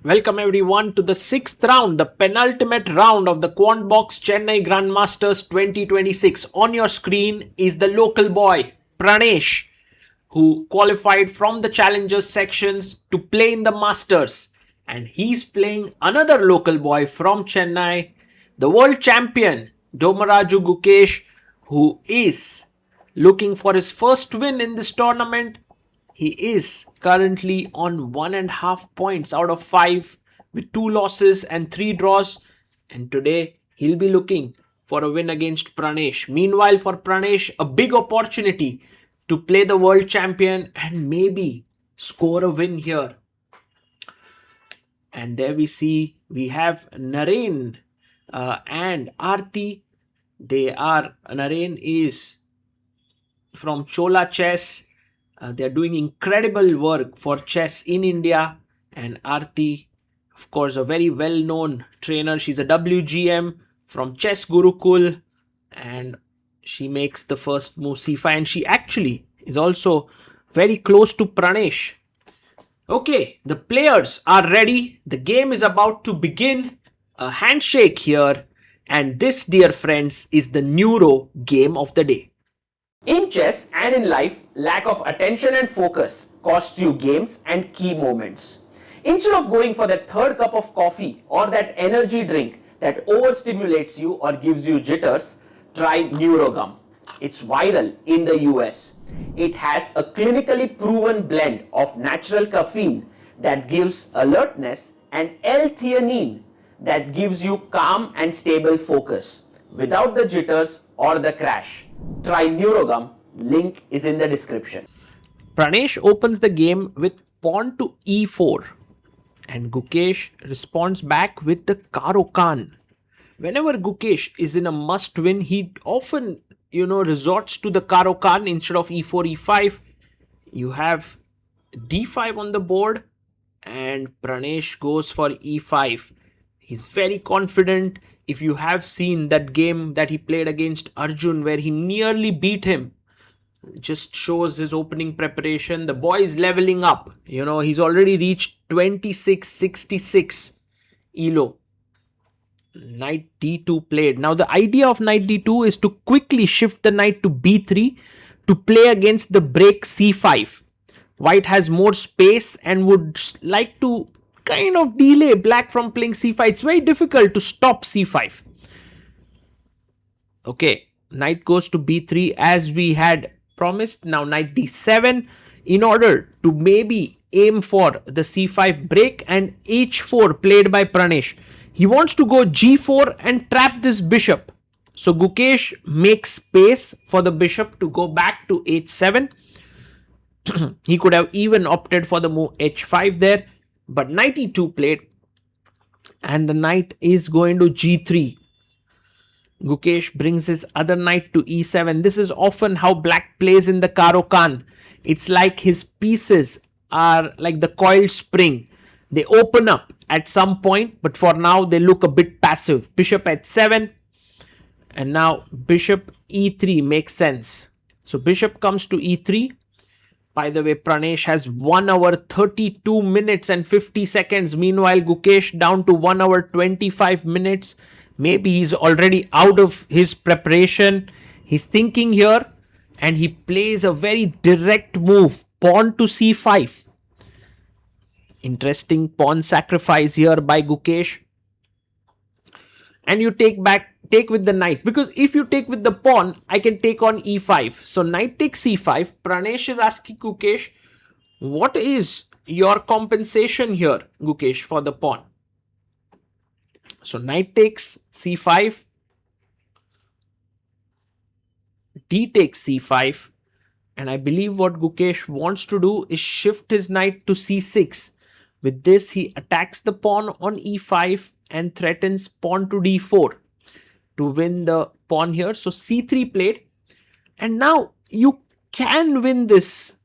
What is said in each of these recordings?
Welcome everyone to the sixth round, the penultimate round of the Quantbox Chennai Grandmasters 2026. On your screen is the local boy, Pranesh, who qualified from the challengers sections to play in the Masters. And he's playing another local boy from Chennai, the world champion, Domaraju Gukesh, who is looking for his first win in this tournament. He is currently on 1.5 points out of 5 with 2 losses and 3 draws. And today he'll be looking for a win against Pranesh. Meanwhile, for Pranesh, a big opportunity to play the world champion and maybe score a win here. And there we have Naren and Aarti. Naren is from Chola Chess. They're doing incredible work for chess in India. And Aarti, of course, a very well-known trainer. She's a WGM from Chess Gurukul. And she makes the first move c5. And she actually is also very close to Pranesh. Okay, the players are ready. The game is about to begin. A handshake here. And this, dear friends, is the Neuro game of the day. In chess and in life, lack of attention and focus costs you games and key moments. Instead of going for that third cup of coffee or that energy drink that overstimulates you or gives you jitters, try Neurogum. It's viral in the US. It has a clinically proven blend of natural caffeine that gives alertness and L-theanine that gives you calm and stable focus without the jitters or the crash. Try Neurogum, link is in the description. Pranesh opens the game with pawn to e4 and Gukesh responds back with the Caro Kann. Whenever Gukesh is in a must win, he often resorts to the Caro Kann instead of e4, e5. You have d5 on the board and Pranesh goes for e5. He's very confident. If you have seen that game that he played against Arjun where he nearly beat him, just shows his opening preparation. The boy is leveling up. He's already reached 2666 ELO. Knight d2 played. Now the idea of knight d2 is to quickly shift the knight to b3 to play against the break c5. White has more space and would like to kind of delay black from playing c5. It's very difficult to stop c5. Okay, knight goes to b3 as we had promised. Now knight d7 in order to maybe aim for the c5 break, and h4 played by Pranesh. He wants to go g4 and trap this bishop. So Gukesh makes space for the bishop to go back to h7. He could have even opted for the move h5 there. But knight e2 played and the knight is going to g3. Gukesh brings his other knight to e7. This is often how black plays in the Caro Kann. It's like his pieces are like the coiled spring. They open up at some point, but for now they look a bit passive. Bishop h7 and now bishop e3 makes sense. So bishop comes to e3. By the way, Pranesh has 1 hour 32 minutes and 50 seconds. Meanwhile, Gukesh down to 1 hour 25 minutes. Maybe he's already out of his preparation. He's thinking here and he plays a very direct move. Pawn to c5. Interesting pawn sacrifice here by Gukesh. And you take with the knight, because if you take with the pawn, I can take on e5. So knight takes c5. Pranesh is asking Gukesh, what is your compensation here, Gukesh, for the pawn? So knight takes c5, d takes c5, and I believe what Gukesh wants to do is shift his knight to c6. With this, he attacks the pawn on e5 and threatens pawn to d4 to win the pawn here. So c3 played, and now you can win this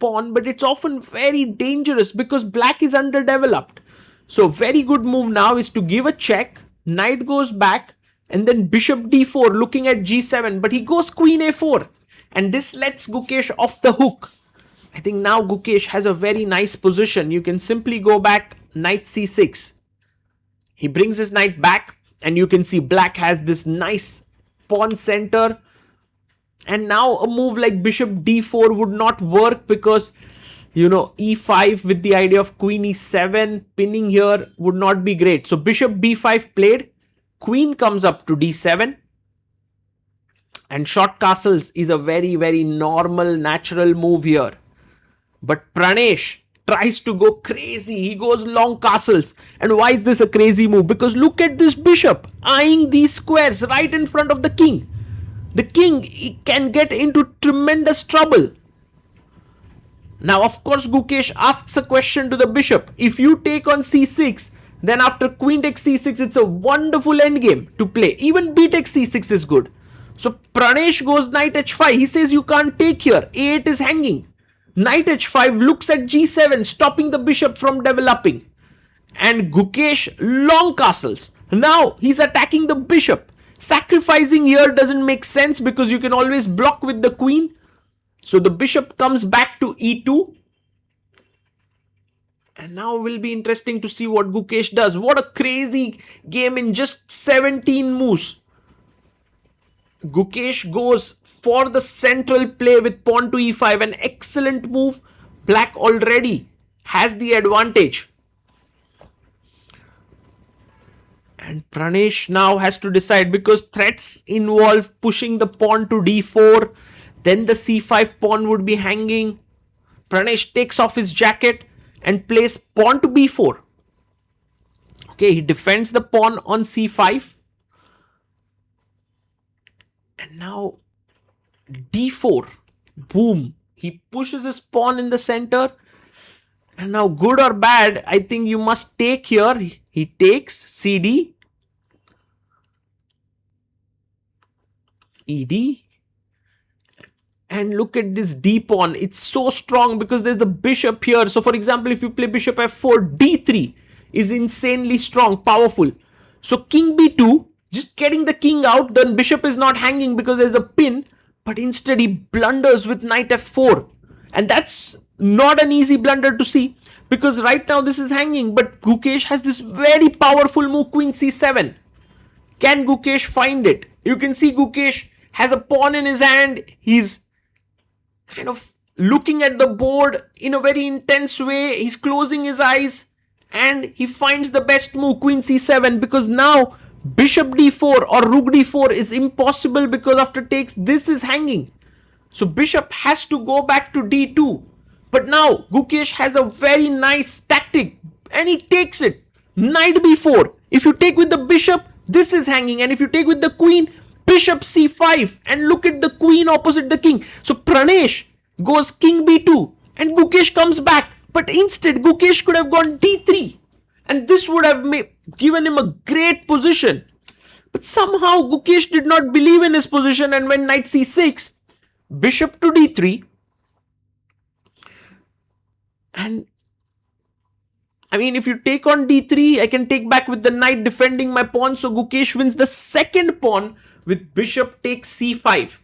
pawn, but it's often very dangerous because black is underdeveloped. So very good move now is to give a check. Knight goes back and then bishop d4 looking at g7, but he goes queen a4 and this lets Gukesh off the hook. I think now Gukesh has a very nice position. You can simply go back knight c6. He brings his knight back, and you can see black has this nice pawn center. And now a move like bishop d4 would not work because, e5 with the idea of queen e7 pinning here would not be great. So bishop b5 played, queen comes up to d7. And short castles is a very, very normal, natural move here. But Pranesh tries to go crazy. He goes long castles. And why is this a crazy move? Because look at this bishop eyeing these squares right in front of the king. The king can get into tremendous trouble. Now, of course, Gukesh asks a question to the bishop. If you take on c6, then after queen takes c6, it's a wonderful endgame to play. Even b takes c6 is good. So Pranesh goes knight h5. He says you can't take here. a8 is hanging. Knight h5 looks at g7, stopping the bishop from developing. And Gukesh long castles. Now he's attacking the bishop. Sacrificing here doesn't make sense because you can always block with the queen. So the bishop comes back to e2. And now will be interesting to see what Gukesh does. What a crazy game in just 17 moves. Gukesh goes for the central play with pawn to e5. An excellent move. Black already has the advantage. And Pranesh now has to decide because threats involve pushing the pawn to d4. Then the c5 pawn would be hanging. Pranesh takes off his jacket and plays pawn to b4. Okay, he defends the pawn on c5. And now d4. Boom. He pushes his pawn in the center. And now good or bad, I think you must take here. He takes cd. ed. And look at this d pawn. It's so strong because there's the bishop here. So for example, if you play bishop f4, d3 is insanely strong, powerful. So king b2, just getting the king out, then bishop is not hanging because there's a pin. But instead he blunders with knight f4. And that's not an easy blunder to see because right now this is hanging. But Gukesh has this very powerful move, queen c7. Can Gukesh find it? You can see Gukesh has a pawn in his hand. He's kind of looking at the board in a very intense way. He's closing his eyes and he finds the best move, queen c7, because now bishop d4 or rook d4 is impossible because after takes this is hanging. So bishop has to go back to d2. But now Gukesh has a very nice tactic and he takes it. Knight b4. If you take with the bishop, this is hanging, and if you take with the queen, bishop c5, and look at the queen opposite the king. So Pranesh goes king b2 and Gukesh comes back, but instead Gukesh could have gone d3 and this would have given him a great position. But somehow Gukesh did not believe in his position and went knight c6, bishop to d3. And I mean, if you take on d3, I can take back with the knight defending my pawn. So Gukesh wins the second pawn with bishop takes c5.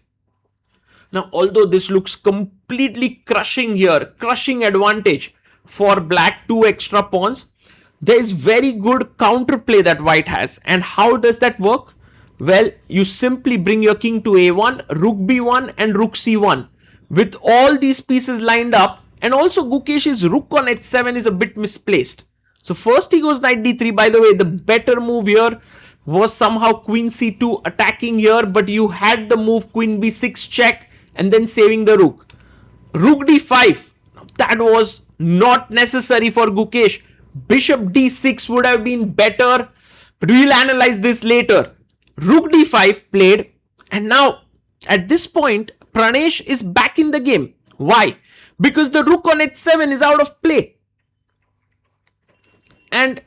Now, although this looks completely crushing here, crushing advantage for black, 2 extra pawns, there is very good counterplay that white has. And how does that work? Well, you simply bring your king to a1, rook b1 and rook c1. With all these pieces lined up, and also Gukesh's rook on h7 is a bit misplaced. So first he goes knight d3. By the way, the better move here was somehow queen c2 attacking here, but you had the move queen b6 check and then saving the rook. Rook d5. That was not necessary for Gukesh. Bishop d6 would have been better, but we'll analyze this later. Rook d5 played, and now at this point Pranesh is back in the game. Why? Because the rook on h7 is out of play. And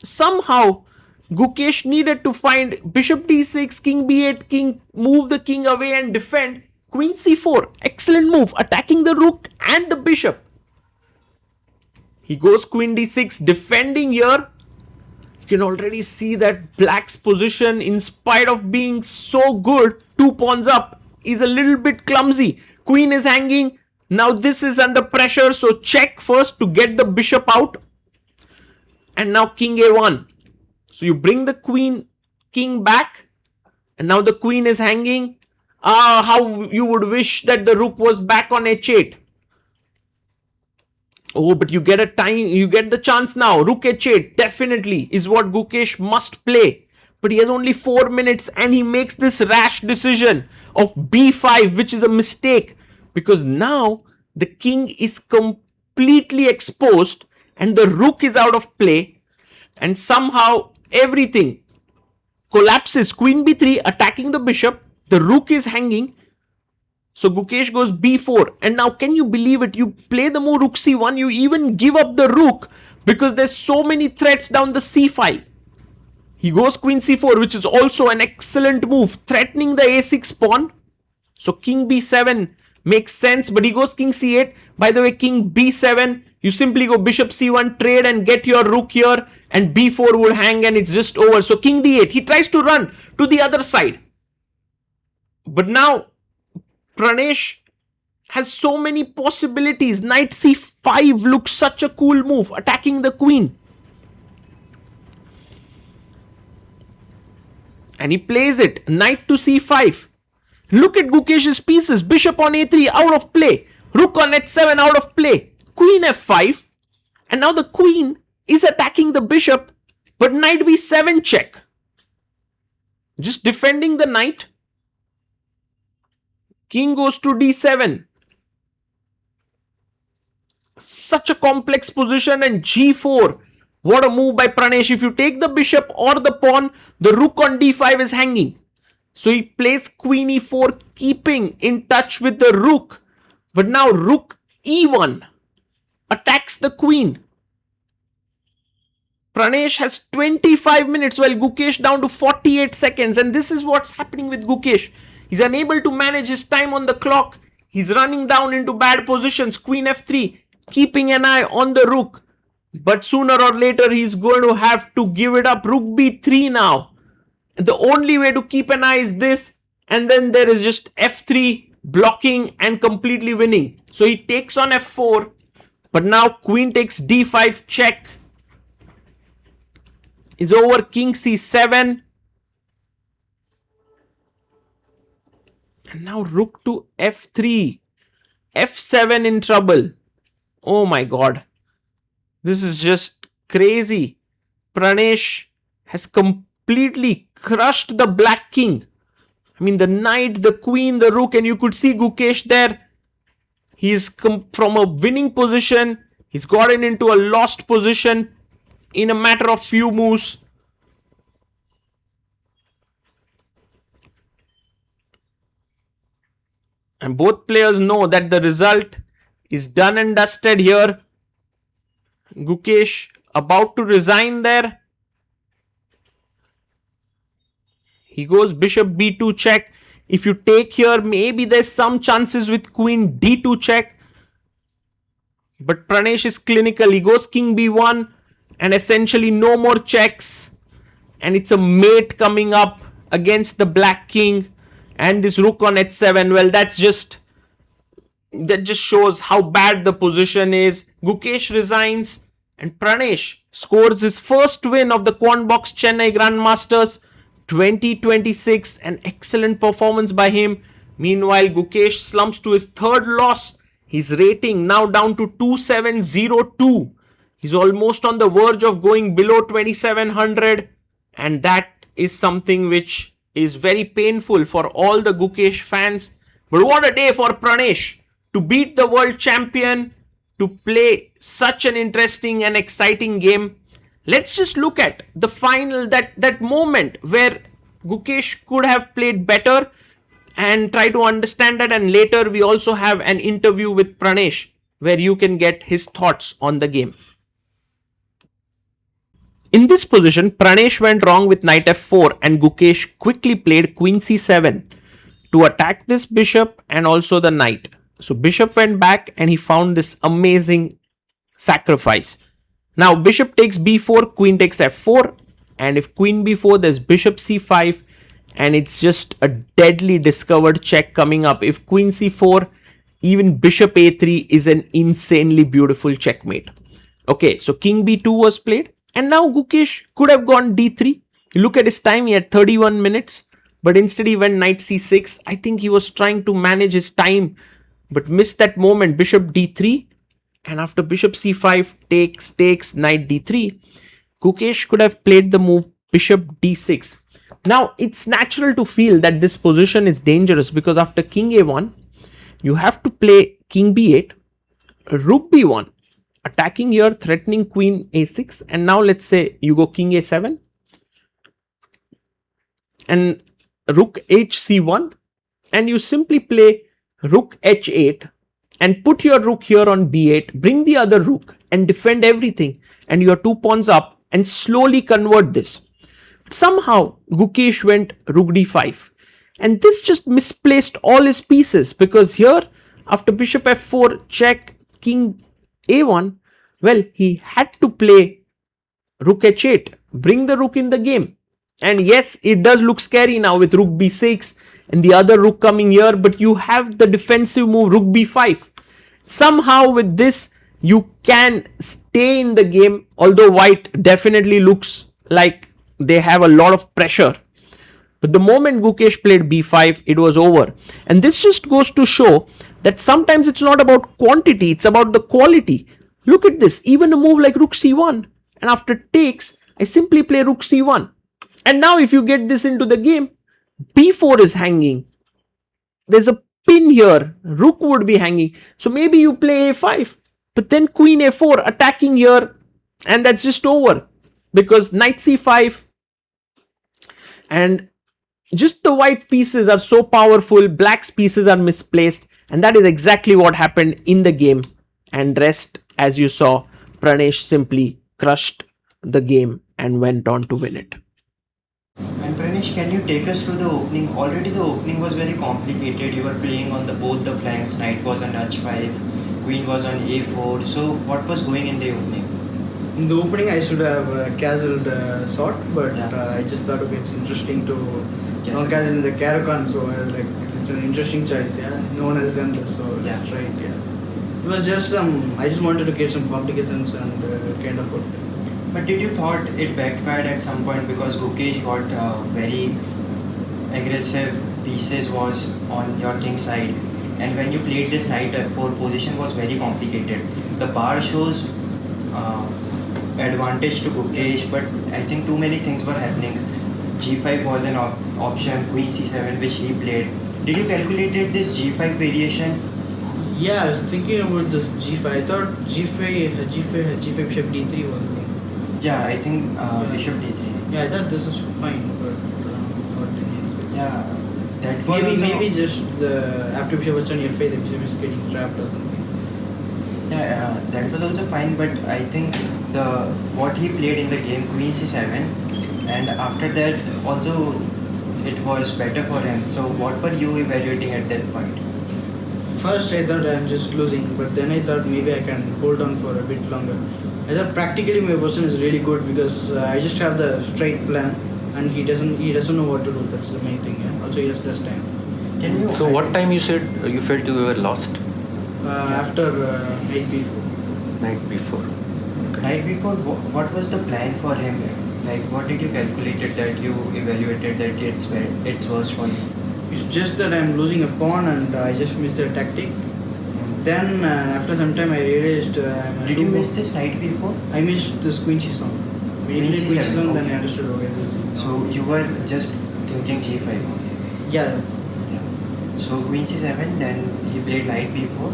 somehow Gukesh needed to find bishop d6, king b8, king, move the king away and defend. Queen c4, excellent move, attacking the rook and the bishop. He goes queen d6, defending here. You can already see that black's position, in spite of being so good, 2 pawns up, is a little bit clumsy. Queen is hanging. Now this is under pressure, so check first to get the bishop out. And now king a1. So you bring the king back, and now the queen is hanging. How you would wish that the rook was back on h8. Oh, but you get the chance now. Rook h8 definitely is what Gukesh must play. But he has only 4 minutes and he makes this rash decision of b5, which is a mistake, because now the king is completely exposed and the rook is out of play, and somehow everything collapses. Queen b3 attacking the bishop, the rook is hanging. So Gukesh goes b4, and now can you believe it? You play the move rook c1, you even give up the rook because there's so many threats down the c file. He goes queen c4, which is also an excellent move, threatening the a6 pawn. So king b7 makes sense, but he goes king c8. By the way, king b7, you simply go bishop c1, trade and get your rook here, and b4 would hang and it's just over. So king d8, he tries to run to the other side. But now Pranesh has so many possibilities. Knight c5 looks such a cool move, attacking the queen. And he plays it, knight to c5. Look at Gukesh's pieces. Bishop on a3 out of play. Rook on h7 out of play. Queen f5. And now the queen is attacking the bishop, but knight b7 check. Just defending the knight. King goes to d7. Such a complex position, and g4. What a move by Pranesh. If you take the bishop or the pawn, the rook on d5 is hanging. So he plays queen e4, keeping in touch with the rook. But now rook e1 attacks the queen. Pranesh has 25 minutes while Gukesh down to 48 seconds. And this is what's happening with Gukesh. He's unable to manage his time on the clock. He's running down into bad positions. Queen f3, keeping an eye on the rook. But sooner or later, he's going to have to give it up. Rook b3 now. The only way to keep an eye is this. And then there is just f3, blocking and completely winning. So he takes on f4. But now queen takes d5 check. Is over. King c7. And now rook to f3. f7 in trouble. Oh my god. This is just crazy. Pranesh has completely crushed the black king. I mean, the knight, the queen, the rook, and you could see Gukesh there. He's come from a winning position. He's gotten into a lost position in a matter of few moves. And both players know that the result is done and dusted here. Gukesh about to resign there. He goes bishop b2 check. If you take here, maybe there's some chances with queen d2 check. But Pranesh is clinical. He goes king b1 and essentially no more checks. And it's a mate coming up against the black king. And this rook on h7, well, that just shows how bad the position is. Gukesh resigns and Pranesh scores his first win of the Quantbox Chennai Grandmasters 2026. An excellent performance by him. Meanwhile, Gukesh slumps to his third loss. His rating now down to 2702. He's almost on the verge of going below 2700. And that is something which is very painful for all the Gukesh fans. But what a day for Pranesh to beat the world champion, to play such an interesting and exciting game. Let's just look at the final, that moment where Gukesh could have played better, and try to understand that. And later we also have an interview with Pranesh where you can get his thoughts on the game. In this position, Pranesh went wrong with knight f4 and Gukesh quickly played queen c7 to attack this bishop and also the knight. So bishop went back and he found this amazing sacrifice. Now bishop takes b4, queen takes f4, and if queen b4, there's bishop c5, and it's just a deadly discovered check coming up. If queen c4, even bishop a3 is an insanely beautiful checkmate. Okay, so king b2 was played, and now Gukesh could have gone d3. You look at his time, he had 31 minutes, but instead he went knight c6. I think he was trying to manage his time, but missed that moment. Bishop d3, and after bishop c5 takes knight d3, Gukesh could have played the move bishop d6. Now it's natural to feel that this position is dangerous because after king a1, you have to play king b8, rook b1, attacking here, threatening queen a6, and now let's say you go king a7 and rook hc1, and you simply play rook h8 and put your rook here on b8, bring the other rook and defend everything, and your 2 pawns up and slowly convert this. Somehow Gukesh went rook d5, and this just misplaced all his pieces, because here after bishop f4 check king a1, well, he had to play rook h8, bring the rook in the game. And yes, it does look scary now with rook b6 and the other rook coming here, but you have the defensive move rook b5. Somehow with this you can stay in the game, although white definitely looks like they have a lot of pressure. But the moment Gukesh played b5, it was over. And this just goes to show that sometimes it's not about quantity, it's about the quality. Look at this, even a move like rook c1, and after takes, I simply play rook c1. And now if you get this into the game, b4 is hanging. There's a pin here, rook would be hanging. So maybe you play a5, but then queen a4 attacking here, and that's just over. Because knight c5, and just the white pieces are so powerful, black's pieces are misplaced, and that is exactly what happened in the game. And rest, as you saw, Pranesh simply crushed the game and went on to win it. And Pranesh, can you take us through the opening? Already the opening was very complicated. You were playing on both the flanks. Knight was on h5, queen was on a4. So what was going in the opening? In the opening, I should have castled sort, but I just thought, okay, it's interesting to non-castle the Caro Kann, so it's an interesting choice. Yeah, no one has done this, so let's try it. Yeah, it was just I just wanted to get some complications and kind of worked. But did you thought it backfired at some point, because Gukesh got very aggressive pieces was on your king side, and when you played this knight f4, position was very complicated. The bar shows advantage to Gukesh, but I think too many things were happening. g5 was an option, queen c7 which he played. Did you calculated this g5 variation? Yeah, I was thinking about this g5. I thought g5 bishop d3 was. Yeah, I think bishop d3. Yeah, I thought this is fine, but what did you say? Yeah, that was maybe just after bishop was on f8, the bishop is getting trapped or something. Yeah, that was also fine, but I think what he played in the game, queen c7, and after that also it was better for him. So what were you evaluating at that point? First I thought I'm just losing, but then I thought maybe I can hold on for a bit longer. I thought practically my person is really good, because I just have the straight plan and he doesn't know what to do. That's the main thing. Yeah. Also he has less time. Can you? So what time you said you felt you were lost? After night before. Night before. Okay. Night before, what was the plan for him? Like, what did you calculated that you evaluated that it's worse for you? It's just that I'm losing a pawn and I just missed the tactic. Then after some time I realized did you miss this night before? I missed this queen c7. When you played queen c7, then I understood, okay, this is... So you were just thinking g5? Yeah. So queen c7, then he played knight b4,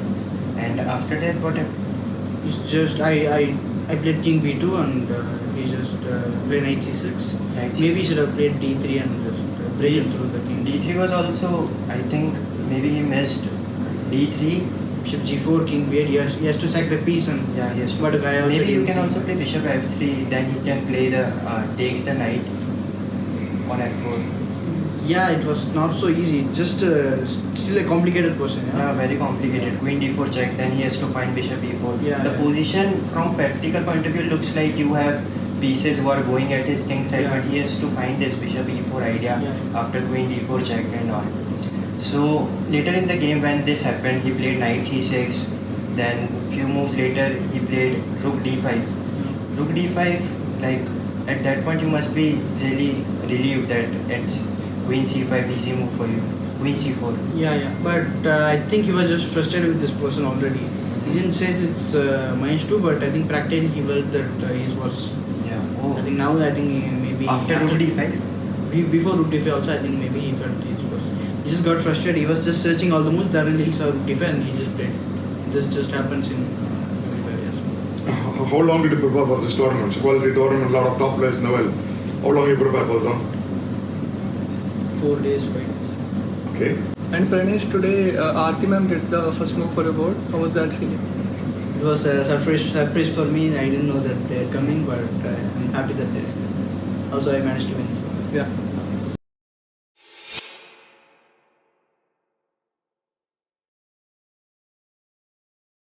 and after that what happened? It's just I played king b2 and he just played knight c6. Maybe he should have played d3 and just break it through the king. d3 was also, I think, maybe he missed d3. Bishop g4, king b8, he has to sack the piece, and yeah, he has to. But I also maybe you can also play bishop f3, then he can play the takes the knight on f4. Yeah, it was not so easy. Just still a complicated position. Yeah, very complicated. Queen d4 check, then he has to find bishop e4. Yeah, the position from practical point of view looks like you have pieces who are going at his king side, but he has to find this bishop e4 idea after queen d4 check and all. So later in the game when this happened, he played knight c6. Then few moves later he played rook d5. Rook d5, like at that point you must be really relieved that it's queen c5 easy move for you. Queen c4. Yeah. But I think he was just frustrated with this person already. He didn't say it's minus 2, but I think practically he felt that his was. Yeah. Oh. I think now I think maybe After rook d5. Before rook d5 also I think maybe he felt his was. He just got frustrated. He was just searching all the moves. Suddenly he saw rook d5 and he just played. This just happens in everywhere. Yes. How long did you prepare for this tournament? It's a quality tournament, a lot of top players, Noel. How long you prepare for them? 4 days, 5 days. Okay. And Pranesh, today Aarti ma'am did the first move for your board. How was that feeling? It was a surprise for me. I didn't know that they're coming, but I'm happy that they. Also, I managed to win. So. Yeah.